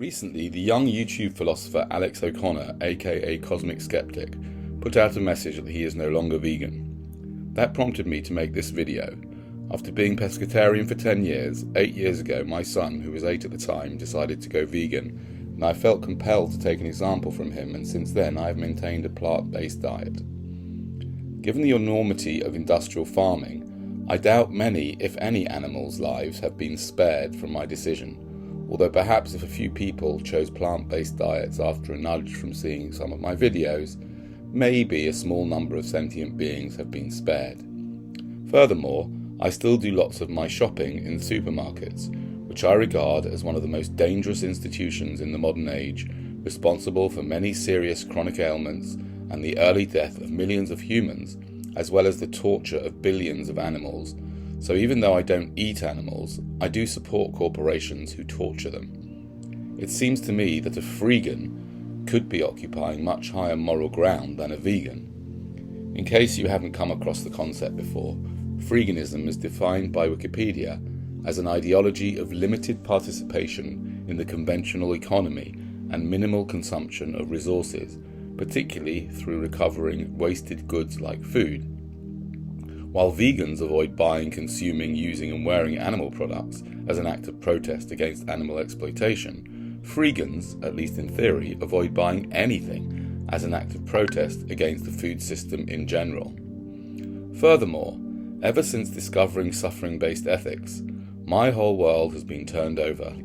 Recently, the young YouTube philosopher Alex O'Connor, aka Cosmic Skeptic, put out a message that he is no longer vegan. That prompted me to make this video. After being pescatarian for 10 years, 8 years ago my son, who was 8 at the time, decided to go vegan, and I felt compelled to take an example from him, and since then I have maintained a plant-based diet. Given the enormity of industrial farming, I doubt many, if any, animals' lives have been spared from my decision. Although perhaps if a few people chose plant-based diets after a nudge from seeing some of my videos, maybe a small number of sentient beings have been spared. Furthermore, I still do lots of my shopping in supermarkets, which I regard as one of the most dangerous institutions in the modern age, responsible for many serious chronic ailments and the early death of millions of humans, as well as the torture of billions of animals. So even though I don't eat animals, I do support corporations who torture them. It seems to me that a freegan could be occupying much higher moral ground than a vegan. In case you haven't come across the concept before, freeganism is defined by Wikipedia as an ideology of limited participation in the conventional economy and minimal consumption of resources, particularly through recovering wasted goods like food. While vegans avoid buying, consuming, using and wearing animal products as an act of protest against animal exploitation, freegans, at least in theory, avoid buying anything as an act of protest against the food system in general. Furthermore, ever since discovering suffering-based ethics, my whole world has been turned over.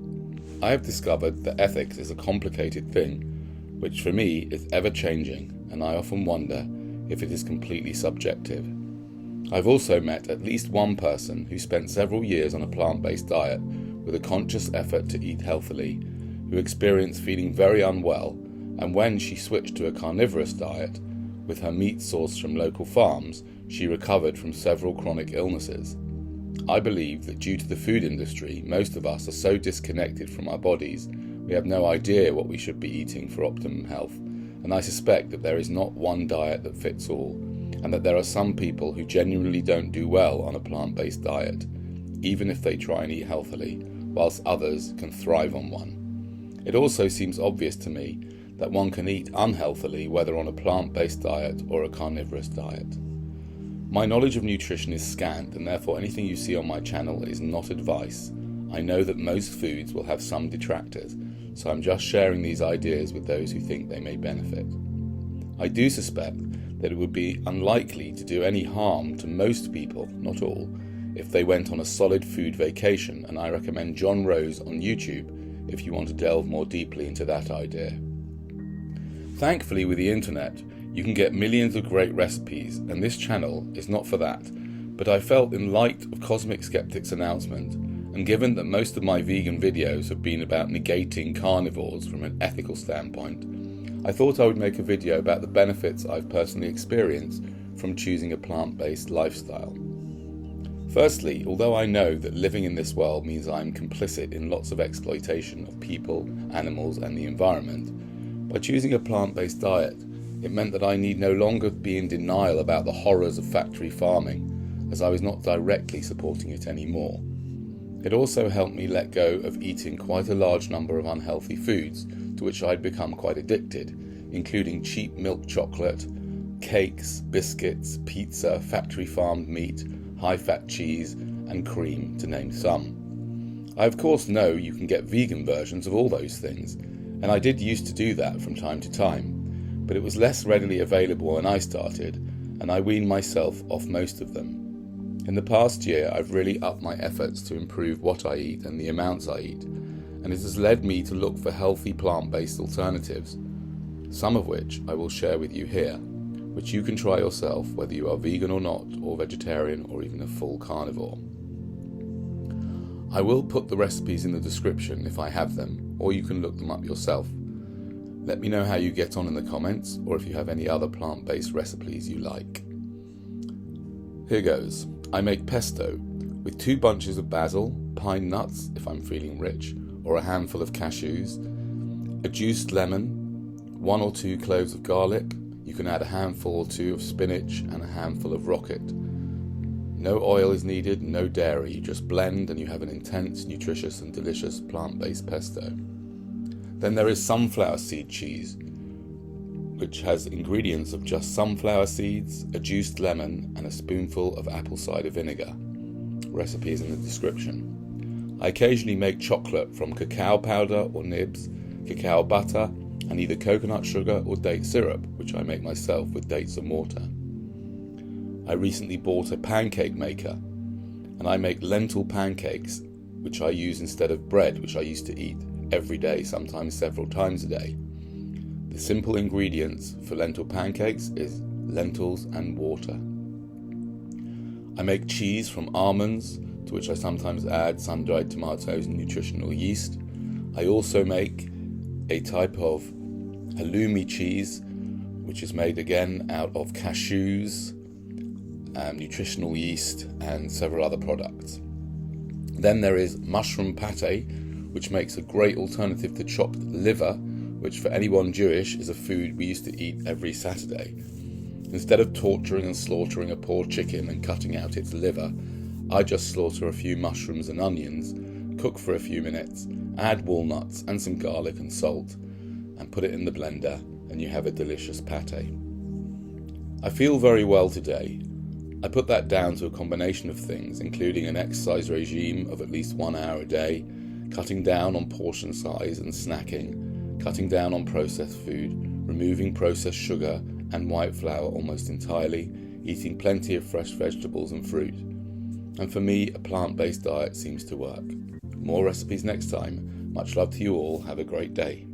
I have discovered that ethics is a complicated thing, which for me is ever-changing, and I often wonder if it is completely subjective. I've also met at least one person who spent several years on a plant-based diet with a conscious effort to eat healthily, who experienced feeling very unwell, and when she switched to a carnivorous diet, with her meat sourced from local farms, she recovered from several chronic illnesses. I believe that due to the food industry, most of us are so disconnected from our bodies, we have no idea what we should be eating for optimum health, and I suspect that there is not one diet that fits all, and that there are some people who genuinely don't do well on a plant-based diet, even if they try and eat healthily, whilst others can thrive on one. It also seems obvious to me that one can eat unhealthily whether on a plant-based diet or a carnivorous diet. My knowledge of nutrition is scant, and therefore anything you see on my channel is not advice. I know that most foods will have some detractors, so I'm just sharing these ideas with those who think they may benefit. I do suspect that it would be unlikely to do any harm to most people, not all, if they went on a solid food vacation, and I recommend John Rose on YouTube if you want to delve more deeply into that idea. Thankfully, with the internet, you can get millions of great recipes, and this channel is not for that, but I felt in light of Cosmic Skeptic's announcement, and given that most of my vegan videos have been about negating carnivores from an ethical standpoint, I thought I would make a video about the benefits I've personally experienced from choosing a plant-based lifestyle. Firstly, although I know that living in this world means I'm complicit in lots of exploitation of people, animals and the environment, by choosing a plant-based diet, it meant that I need no longer be in denial about the horrors of factory farming, as I was not directly supporting it anymore. It also helped me let go of eating quite a large number of unhealthy foods to which I'd become quite addicted, including cheap milk chocolate, cakes, biscuits, pizza, factory-farmed meat, high-fat cheese, and cream, to name some. I of course know you can get vegan versions of all those things, and I did used to do that from time to time, but it was less readily available when I started, and I weaned myself off most of them. In the past year, I've really upped my efforts to improve what I eat and the amounts I eat, and it has led me to look for healthy plant-based alternatives, some of which I will share with you here, which you can try yourself whether you are vegan or not, or vegetarian, or even a full carnivore. I will put the recipes in the description if I have them, or you can look them up yourself. Let me know how you get on in the comments, or if you have any other plant-based recipes you like. Here goes. I make pesto with 2 bunches of basil, pine nuts if I'm feeling rich, or a handful of cashews, a juiced lemon, 1 or 2 cloves of garlic. You can add a handful or 2 of spinach and a handful of rocket. No oil is needed, no dairy. You just blend and you have an intense, nutritious and delicious plant-based pesto. Then there is sunflower seed cheese, which has ingredients of just sunflower seeds, a juiced lemon, and a spoonful of apple cider vinegar. Recipe is in the description. I occasionally make chocolate from cacao powder or nibs, cacao butter, and either coconut sugar or date syrup, which I make myself with dates and water. I recently bought a pancake maker, and I make lentil pancakes, which I use instead of bread, which I used to eat every day, sometimes several times a day. The simple ingredients for lentil pancakes is lentils and water. I make cheese from almonds, to which I sometimes add sun-dried tomatoes and nutritional yeast. I also make a type of Haloumi cheese, which is made again out of cashews, nutritional yeast, and several other products. Then there is mushroom pate, which makes a great alternative to chopped liver, which for anyone Jewish is a food we used to eat every Saturday. Instead of torturing and slaughtering a poor chicken and cutting out its liver, I just slaughter a few mushrooms and onions, cook for a few minutes, add walnuts and some garlic and salt, and put it in the blender, and you have a delicious pate. I feel very well today. I put that down to a combination of things, including an exercise regime of at least 1 hour a day, cutting down on portion size and snacking, cutting down on processed food, removing processed sugar and white flour almost entirely, eating plenty of fresh vegetables and fruit. And for me, a plant-based diet seems to work. More recipes next time. Much love to you all. Have a great day.